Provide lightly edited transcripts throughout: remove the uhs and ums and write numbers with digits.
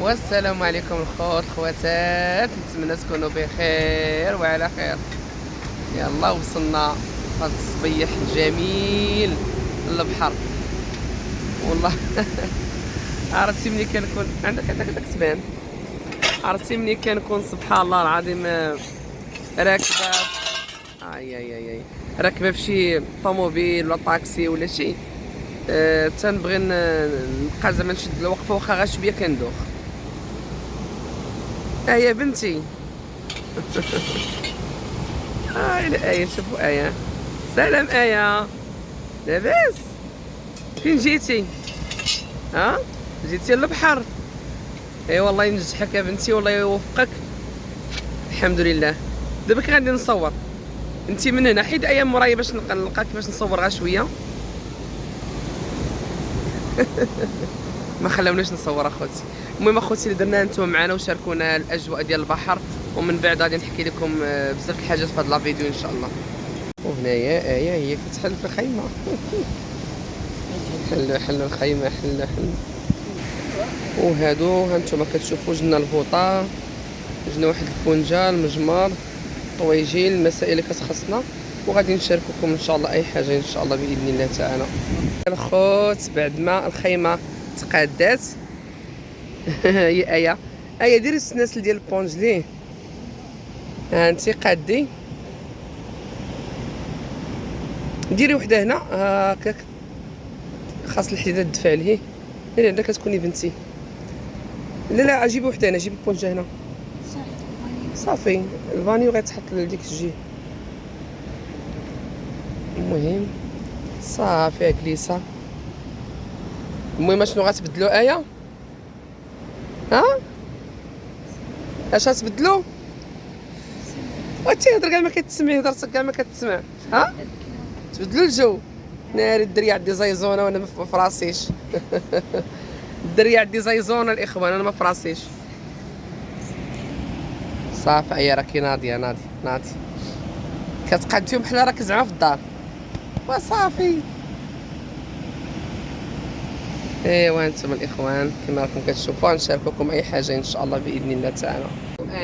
والسلام عليكم الخوت خواتات، نتمنى تكونوا بخير وعلى خير. يلا وصلنا هذا الصبيح الجميل للبحر والله. عرفتي ملي كنكون عندك تبان، عرفتي ملي كنكون سبحان الله العظيم راكبه راكبه في شي طوموبيل ولا طاكسي ولا شي، تنبغي نبقى زعما نشد الوقفه واخا غير شويه كندوخ. يا بنتي. لا شوفوا سلام لاباس؟ فين جيتي؟ جيتي للبحر؟ والله ينجحك يا بنتي والله يوفقك. الحمد لله. دابا كي غادي نصور انت من هنا حيد مورايا باش نلقاك باش نصور غير شويه. ما خلاوناش نصور اخوتي. المهم اخوتي اللي درنا نتوما معنا وشاركونا الاجواء ديال البحر، ومن بعد غادي نحكي لكم بزاف الحاجات في هذا الفيديو ان شاء الله. وهنايا هي كتحل في الخيمه. حلوا الخيمه حلوا. وهادو هانتوما كتشوفوا جبنا الفوطه، جبنا واحد البونجا، المجمر، طويجيل، المسائل اللي كتخصنا، وغادي نشارككم ان شاء الله اي حاجه ان شاء الله باذن الله تعالى. الخوت بعد ما الخيمه تقادات. هي ديري السناسل ديال البونج ليه. ها انتي قادي ديري وحده هنا هكاك، خاص الحديده تدفع ليه. اللي عندك كتكوني بنتي. لا جيبي وحده هنا، جيبي البونجا هنا صافي. الفانيو غيتحط لديك الجهه. المهم صافي جليسه. المهم شنو غتبدلو اش غتبدلو؟ وتيهضر كاع ما كتسمعي، هضرتك كاع ما كتسمع. تبدلو الجو. ناري الدريه عندي زيزونه وانا ما فراسيش. الدريه عندي زيزونه الاخوان انا ما فراسيش. صافي راكي ناضيه كتقاد فيهم بحال راك زعما في الدار وصافي. ايوا انتم الاخوان كما راكم كتشوفوا نشارككم اي حاجه ان شاء الله باذن الله تعالى.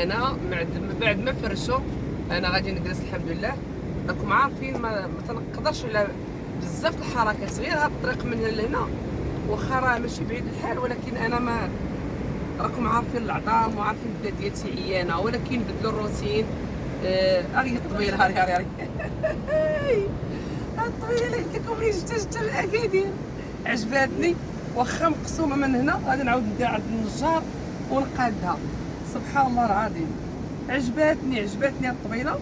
انا بعد ما فرشوا انا غادي نجلس الحمد لله. راكم عارفين ما تنقدرش على بزاف الحركات، غير هاد الطريق من هنا لهنا واخا راه ماشي بعيد الحال، ولكن انا ما راكم عارفين العظام وعارفين البدا ديالتي عيانه، ولكن بدلوا الروتين. هذه الطويله هذه الطويله اللي قلت لكم اللي جبتها الاكادير عجباتني، واخا مقسومه من هنا غادي نعاود ندير عند النجار ونقادها. سبحان الله العظيم عجباتني الطويله.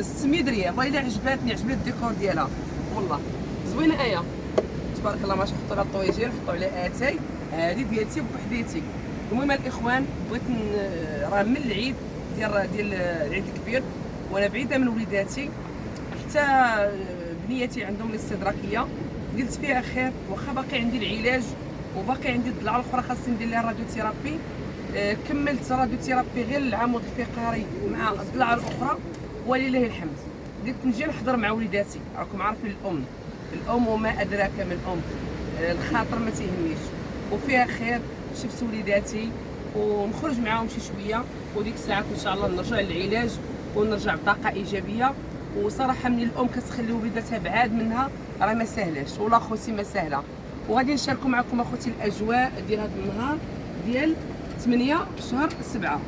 600 ريال والله الا عجباتني الديكور ديالها والله زوينه. تبارك الله ما شاء الله. حطوا لها الطويجير، حطوا عليها اتاي، هذه ديالتي وبوحديتي. المهم الاخوان بغيت راه من العيد ديال العيد الكبير وانا بعيده من وليداتي، حتى بنياتي عندهم الاستدراكيه، قلت فيها خير واخا باقي عندي العلاج وباقي عندي الضلع الاخرى خاصني ندير لها الراديو ثيرابي. كملت راديو ثيرابي غير العمود الفقري مع الضلع الاخرى ولله الحمد. قلت نجي نحضر مع وليداتي، راكم عارفين الام وما ادراك من الام، الخاطر ما تيهمنيش وفيها خير. شفت وليداتي ونخرج معاهم شي شويه، وديك الساعات ان شاء الله نرجع للعلاج ونرجع بطاقه ايجابيه. وصراحه من الام كتخلي وليداتها بعاد منها راه ما سهلاش، ولا خوتي ما سهله. وغادي نشاركوا معكم اخوتي الاجواء ديال هذا النهار ديال 8 في شهر 7،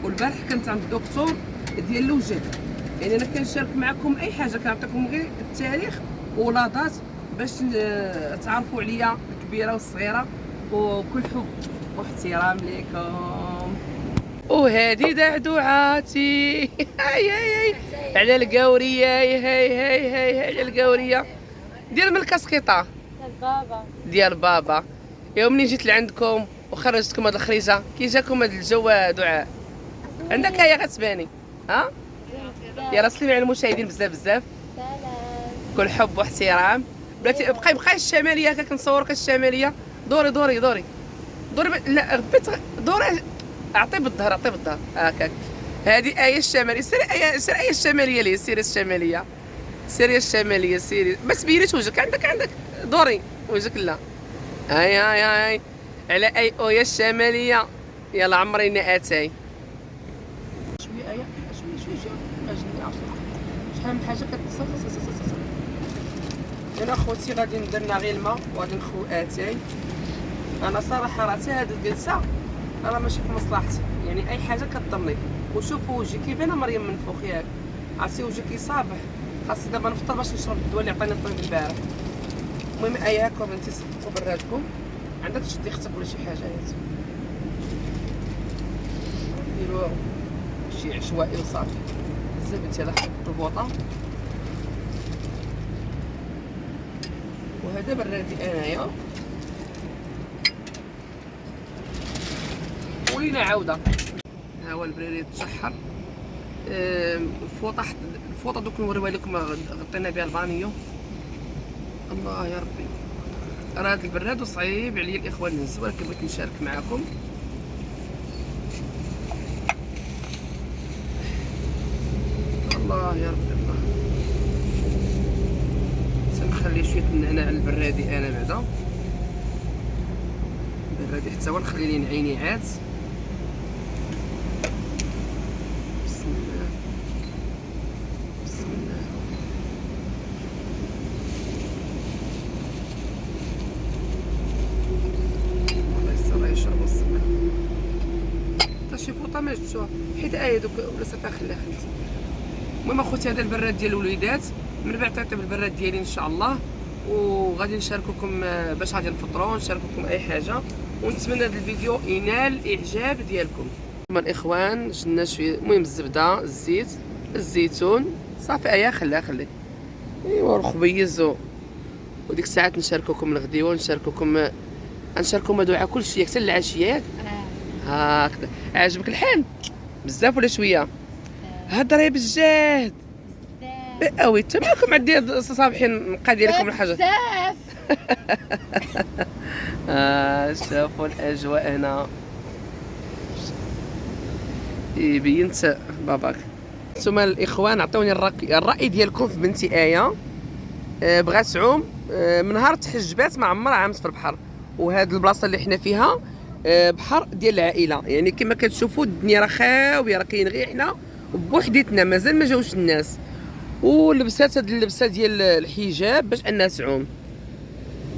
والبارح كنت عند الدكتور ديال الوجد. يعني انا كنشارك معكم اي حاجه، كنعطيكم غير التاريخ ولادات باش تعرفوا عليا الكبيره والصغيره، وكل حب واحترام لكم. وهذه دعدعاتي. هاي على القوريه. هاي على القوريه ديال من الكاسكيطه ديال بابا. يوم منين جيت لعندكم وخرجتكم هاد الخريجه كي جاكم هاد الجو دعاء؟ عندك غتباني يا راسلي على المشاهدين بزاف سلام. كل حب واحترام. بلاتي بقاي الشماليه هكاك نصورك الشماليه. دوري لا غبيت دوري. اعطي بالظهر هكاك. هذه الشماليه. سيري الشماليه ليه. سيري الشماليه. ما تبينيش وجهك. عندك دوري وجهك. لا هاي على اي اويا الشماليه. يلا عمرينا اتاي شويه ايا شويه اجي نعرف شحال من حاجه كتصل. انا خوتي غادي ندير غير الماء وغادي نخو اتاي. انا صراحه راه حتى هاد الجلسه راه ماشي في مصلحتي، يعني اي حاجه كضرني. وشوفوا وجهي كيبان مريم من فوق ياك، عرفتي وجهي كيصابح. خاصني دابا نفطر باش نشرب الدواء اللي عطاني الطبيب البارح. المهم اياكم بنتي صبوا برادكم، عندك تشدي اختك ولا شي حاجه هاتي نديرو شي عشوائي وصافي. الزبد هذا خفيف البوطه، وهذا برادي انايا. ولينا عوده. ها هو البريري تشحر. الفوطه دوك نوريوها لكم غطينا بها البانيو. الله يا ربي راه هذا البراد وصعيب عليا الاخوان نهز، ولكن بغيت نشارك معكم. الله يا ربي الله. سنخلي شويه النعناع البرادي انا بعدا البرادي حتى هو نخلي ليه عينيعات. بسم الله بسم الله. والله يستر يشربوا السكر. حتى شي فوطه ما جبتوها حيت دوك ولا صافي خليها خليتي. المهم اخوتي هذا البراد ديال الوليدات، من بعد ترتب البراد ديالي ان شاء الله، وغادي نشارككم باش غادي نفطروا ونشارككم اي حاجه، ونتمنى هذا الفيديو ينال الاعجاب ديالكم. هما الاخوان جبنا شويه المهم الزبده الزيت الزيتون صافي ايا خليها ايوا الخبيز وديك الساعات نشارككم الغديوه نشارككم هادو كلشي حتى العشيه ياك. هكذا عجبك الحال بزاف ولا شويه؟ هضري بالجهد اوي انت مالكم عندي صابحين نقا ديالكم الحاجه بزاف. شوفوا الاجواء هنا بينت باباك. نتوما الاخوان عطوني الراي ديالكم في بنتي ايه. بغات تعوم من نهار تحجبات ما عمرها عامت في البحر، وهاد البلاصه اللي حنا فيها بحر ديال العائله، يعني كما كتشوفوا الدنيا راه خاويه، راه كاين غير حنا بوحديتنا مازال ما جاوش الناس. ولبسات هاد اللبسه ديال الحجاب باش انها تعوم.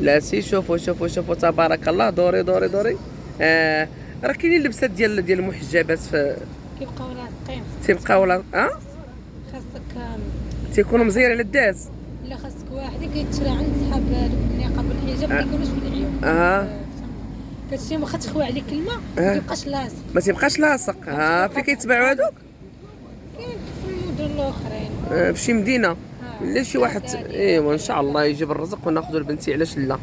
لا سي شوفوا تبارك الله. دوري راه كاينين اللبسات ديال المحجبات في كيبقاو لاصقين. تيبقاو خاصك تيكونوا مزير على الداس. لا خاصك واحد كيتشرى عند صحاب دوك النقاب والحجاب ما كيكونوش في العيون. كتشري واخا تخوي عليك الماء ما تيبقاش لاصق. فين كيتباعوا هذوك؟ كاين في المدن الاخرين في شي مدينه ولا شي واحد. ايوا ان شاء الله يجيب الرزق وناخذوا البنتي. علاش لا؟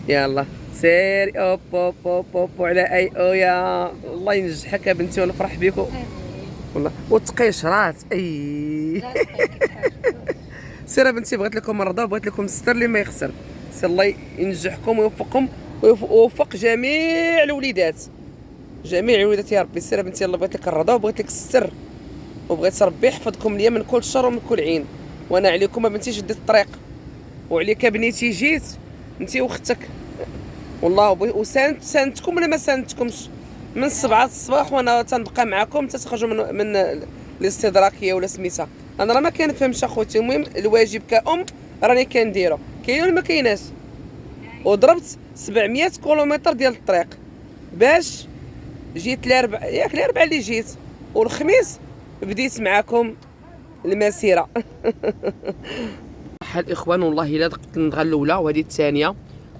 يلا سيري اوب على اي اويا. الله ينجحك يا بنتي ونفرح بيكم والله. وتقيشرات اي سير بنتي. بغيت لكم الرضا وبغيت لكم الستر اللي ما يخسر. سير الله ينجحكم ويوفقكم ويوفق جميع الوليدات يا ربي. سير بنتي يلا. بغيت لك الرضا وبغيت لك الستر، وبغيت ربي يحفظكم ليا من كل شر ومن كل عين. وانا عليكم بنتي شديت الطريق، وعليك بنيتي جيت انت واختك والله. وساندتكم ولا ما ساندتكمش من 7 الصباح وانا تنبقى معكم تخرجوا من الاستدراكيه ولا سميتها. انا راه ما كنفهمش اخوتي. المهم الواجب كأم راني كنديرو. كاين ولا ما كايناش؟ وضربت 700 كيلومتر ديال الطريق باش جيت الاربعاء اللي جيت، والخميس بديت معكم المسيره. الاخوان والله الا دقت النضغه الاولى وهذه الثانيه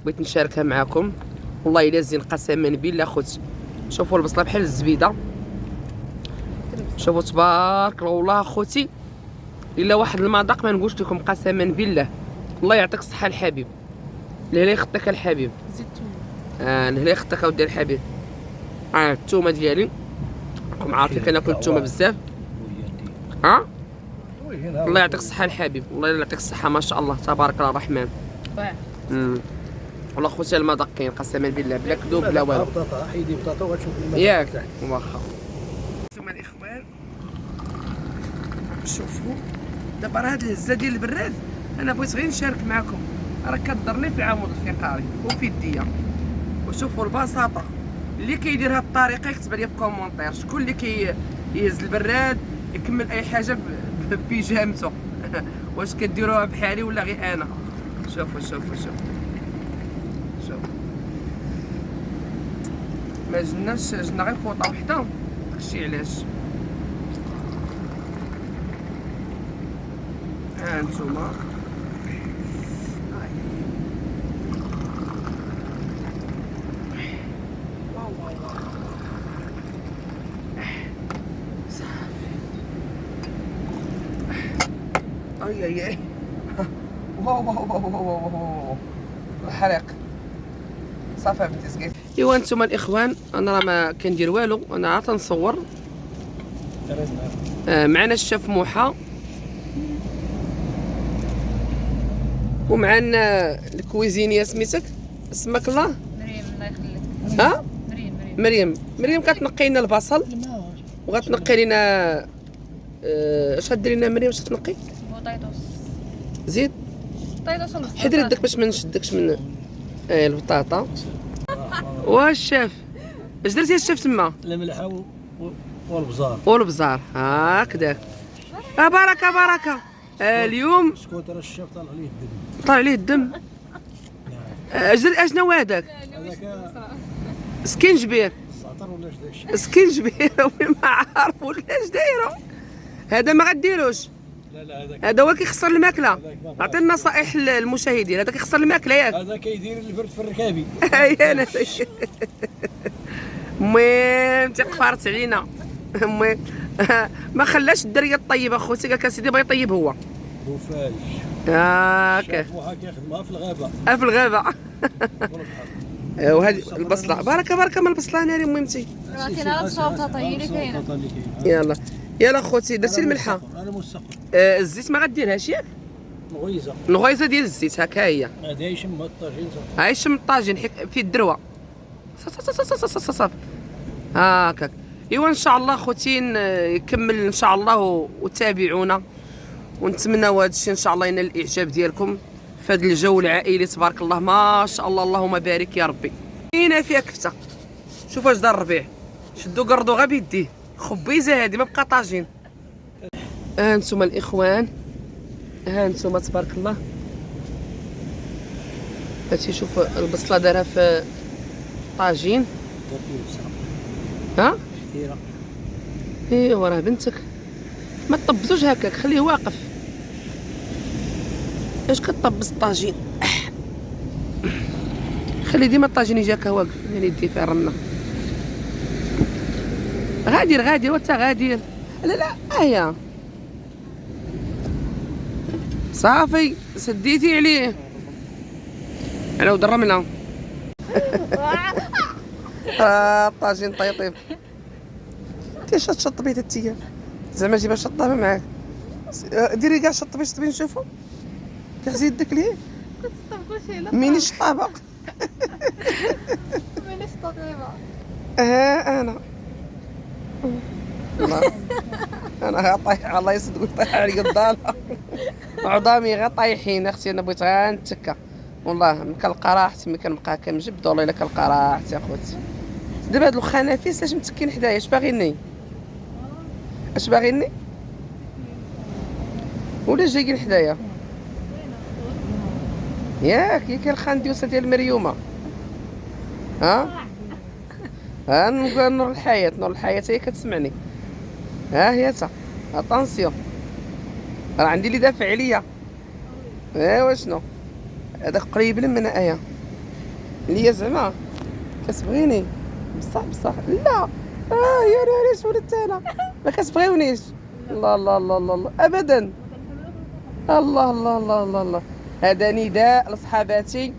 بغيت نشاركها معكم. والله الا زين قسما بالله خوت. شوفوا البصله بحال الزبيده. شوفوا تبارك الله والله خوتي الا واحد المذاق ما نقولش لكم قسما بالله. الله يعطيك الصحه الحبيب. لهلا يخطيك الحبيب. زيتون لهلا يخطيك اودي الحبيب. الثومه ديالي راكم عارفين كناكل الثومه بزاف. الله يعطيك الصحه الحبيب. الله يعطيك الصحه ما شاء الله تبارك الله الرحمن. والله خوتي المذاق كاين قسما بالله بلا كذوب بلا والو. بطاطا حيدي بطاطا وتشوف المذاق ياك واخا. انتما الاخوان شوفوا دابا راه هاد الهزه ديال البراد انا بغيت غير نشارك معكم. راه كضرني في العمود الفقري وفي يديا. وشوفوا البساطه. اللي كيدير هاد الطريقه يكتب لي في كومونتير شكون اللي كيهز البراد يكمل اي حاجه ببيجامته. واش كديروها بحالي ولا غير انا؟ شوفوا شوفوا شوفوا شوف، ما جنا غير فوطه وحده، داكشي علاش. ها انتوما اي اي اي واو واو واو واو واو الحريق صافي بنتي سكيت. ايوا نتوما الاخوان، انا راه ما كندير والو، انا عا تنصور. معنا الشيف موحى ومعنا الكويزينيه سميتك اسمك الله؟ مريم الله يخليك. ها مريم كتنقي لنا البصل الماء وغتنقي لنا اش غدير لنا مريم؟ اش تنقي؟ بطيطوس. زيد بطيطوس ونص. حيدي يدك باش ما نشدكش من البطاطا. واش الشيف اش درتي الشيف تما؟ الملحه والبزار والبزار هكذاك. بركه. اليوم سكوتر الشيف طلع عليه الدم. طلع عليه الدم. اشنو هذاك؟ هذاك سكنجبير. الزعتر ولا اش سكنجبير ما عارف ولا اش دايرو. هذا ما غديروش. لا هذاك هذا هو كيخسر الماكله. عطي النصائح للمشاهدين. هذا كيخسر الماكله ياك؟ هذا كيدير البرد في الركابي. انا المهم تقفرت علينا. المهم ما خلاش الدريه الطيبه خوتي، قال لك اسيدي بغا يطيب هو. بوفاج هاكا موحى كيخدمها في الغابه. في الغابه. وهذه البصله بركه من البصله ناري مهمتي. عطينا الصوصه طيبه كاينه. يلا خوتي درتي الملحه. انا مستقر. الزيت ما غديرهاش ياك؟ نغيزه ديال الزيت هكا هي. هذا يشم الطاجين صافي. هاي شم الطاجين في الدروه صافي هاكاك. ايوا ان شاء الله خوتي يكمل ان شاء الله وتابعونا، ونتمناو هذا الشيء ان شاء الله ينال الاعجاب ديالكم في هذا الجو العائلي تبارك الله ما شاء الله اللهم بارك يا ربي. كاينه فيها كفته. شوفوا اش دار الربيع، شدوا قردوا غير بيديه، خبيزه هذه ما بقى طاجين. ها انتم الاخوان، ها انتم تبارك الله. هاتي شوف البصله دارها في طاجين. ها كثيره. ايوا راه بنتك ما تطبزوش هكاك، خليه واقف. اش كطبز الطاجين؟ خلي ديما الطاجين يجاك واقف، يعني يدي فيه الرمه. غادير وانت غادير. لا هيا صافي سديتي عليه على ود الرمله. الطاجين طيب. انت شطبي تتيا زعما جيبها شطابه معاك. ديري كاع شطبي نشوفوا. تحزي يدك ليه؟ ميني شطابه. مانيش طبيبه. ها انا انا غا طايح، الله يصدق طايح على الضاله. عظامي غا طايحين اختي. انا بغيت غا نتكا والله، ما كنلقى راحتي، ما كنبقى كنجبد والله الا كنلقى راحتي اخوتي. دابا هاد الخنافيس علاش متكين حدايا؟ اش باغيني؟ ولا جايين حدايا ياك؟ هي كاين الخنديوسه ديال مريومه. ها نور الحياه هي كتسمعني. ها هي تا اتونسيون، راه عندي اللي دافع عليا. ايوا شنو هذاك قريب من ايا اللي زعما كتبغيني بصح لا. يا علاش ولدت انا ما كتبغيونيش؟ الله ابدا. الله هذا نداء لصحاباتي،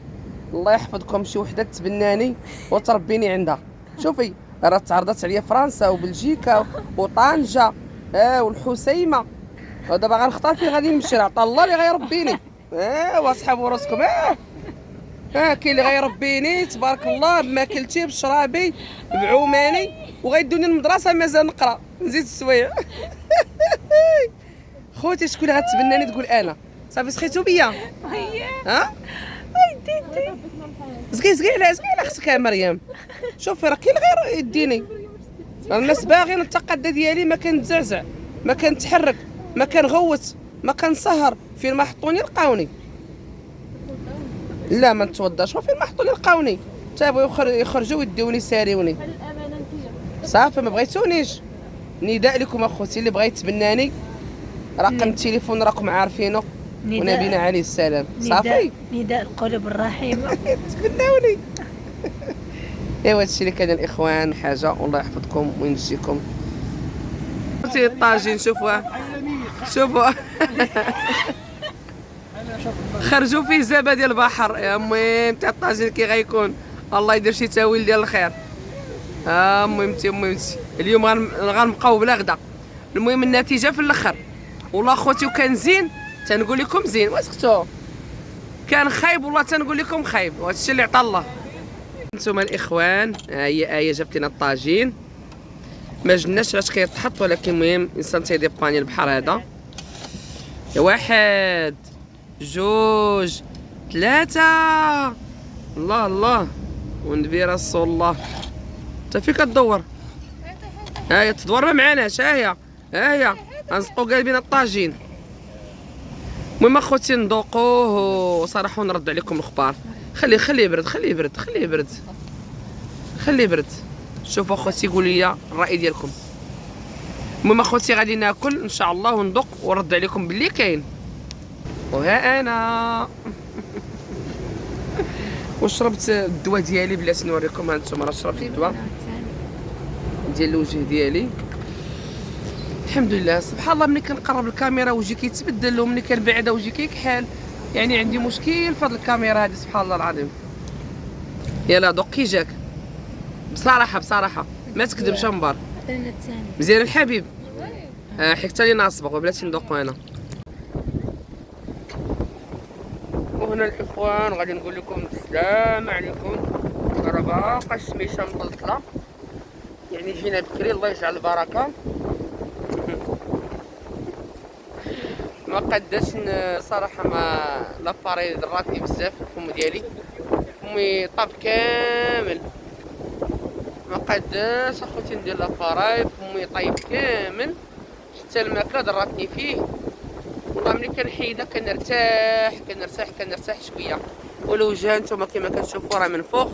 الله يحفظكم. شي وحده تبناني وتربيني عندها. شوفي راه تعرضت عليا فرنسا وبلجيكا وطنجه والحسيمه، ودابا غنختار فين غادي نمشي. عطا الله اللي غيربيني. واصحابوا راسكم. كاين اللي غيربيني تبارك الله بماكلتي بشرابي بعوماني، وغيدوني المدرسه مازال نقرا نزيد السوايع. خوتي شكون اللي غتبناني؟ تقول انا صافي سخيتو بيا. ها زقي على اختك يا مريم. شوفي راه كاين غير يديني، الناس باغيين التقدة ديالي ما كنتزعزع، ما كنتحرك، ما كنغوت، ما كنسهر. فين ما حطوني لقاوني. لا ما نتوضاش، فين ما حطوني لقاوني. تابوا يخرجوا ويديوني ساريوني. صافي ما بغيتونيش. نداء لكم اخوتي اللي بغى يتبناني، رقم التليفون راكم عارفينه، ونبينا عليه السلام. صافي نداء القلوب الرحيمه. تبناوني. ايوا هادشي اللي كان الاخوان حاجه، والله يحفظكم وينجيكم. شفتي الطاجين؟ شوفوا خرجوا فيه زبادي ديال البحر. يا المهم تاع الطاجين كي غيكون، الله يدير شي تاويل ديال الخير. المهم اليوم غنبقاو بلا غدا. المهم النتيجه في الاخر. والله خوتي وكان زين تنقول لكم زين، واسكتوا كان خايب والله تنقول لكم خايب، وهذا الشيء اللي عطا الله. انتم الاخوان، هي ايه جابت لنا الطاجين، ما جناش علاش كيتحط، ولكن المهم الانسان تيديباني البحر هذا. 1 2 3 الله ونبي رسول الله. انت فين كدور؟ ها هي تدور ما معناش. ها هي غنسقو قالبين الطاجين. المهم اخوتي نذوقوه وصراحه ونرد عليكم الاخبار. خليه يبرد. شوفوا اخوتي قولوا لي الراي ديالكم. المهم اخوتي غادي ناكل ان شاء الله وندوق ونرد عليكم باللي كاين. وها انا وشربت الدواء ديالي بلاتي نوريكم. ها انتم راه شربت الدواء ديال الوجه ديالي الحمد لله. سبحان الله ملي كنقرب الكاميرا وجهي كيتبدل، وملي كنبعد وجهي كيكحل. يعني عندي مشكل في هاد الكاميرا هادي سبحان الله العظيم. يلا دوق كي جاك بصراحه ما تكذبش مبار. مزيان الحبيب. حكت لي ناصبغ وبلاتي ندوقو انا. وهنا الاخوان غادي نقول لكم السلام عليكم. راه باقا الشميشه مطلطله، يعني جينا بكري الله يجعل البركه. ما قداش صراحه، ما لاباري ضراتني بزاف الفم ديالي، فمي طاب كامل. ما قداش اخوتي ندير لاباراي، فمي طايب كامل، حتى الماكله ضراتني فيه. والله ملي كنحيدها كنرتاح شويه. والوجه نتوما كما كتشوفوا راه منفوخ.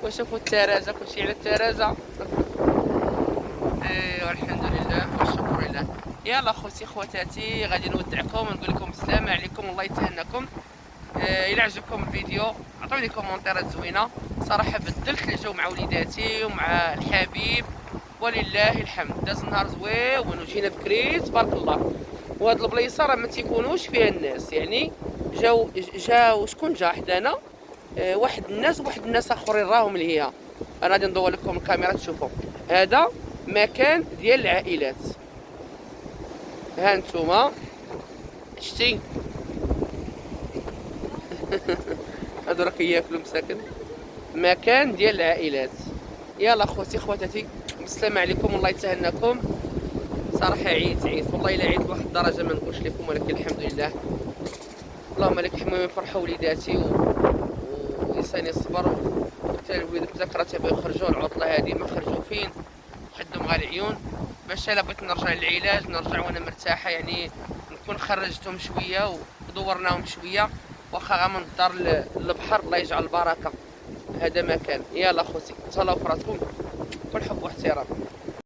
وشوفوا الترازه، كلشي على الترازه. ايوا الحمد لله والشكر لله. يلا خوتي خواتاتي غادي نودعكم ونقول لكم السلام عليكم، الله يتهناكم. الى عجبكم الفيديو عطوني كومونتيرات زوينه. صراحه بدلت الجو مع وليداتي ومع الحبيب ولله الحمد. داز نهار زوين وجينا بكري تبارك الله. وهاد البلايصه راه ما تيكونوش فيها الناس، يعني جاو شكون جا حدانا؟ واحد الناس اخرين راهم اللي هي. انا غادي ندور لكم الكاميرا تشوفوا. هذا مكان ديال العائلات. ها نتوما شتي هادو راه كياكلوا مساكن. مكان ديال العائلات. يلا خوتي خواتاتي السلام عليكم، الله يتهناكم. صراحه عييت والله الا عييت لواحد الدرجه ما نقولش لكم، ولكن الحمد لله. اللهم لك الحمد. يفرحوا وليداتي ولساني الصبر. حتى الوليدات مذاكره تيبغيو يخرجوا العطله هذه، ما خرجوا فين حدهم غير العيون. باش الا بغيت نرجع للعلاج نرجع وانا مرتاحه، يعني نكون خرجتهم شويه ودورناهم شويه، واخا غا من الدار للبحر الله يجعل البركه. هذا مكان. يلا خوتي تهلاو فراسكم، كل حب واحترام.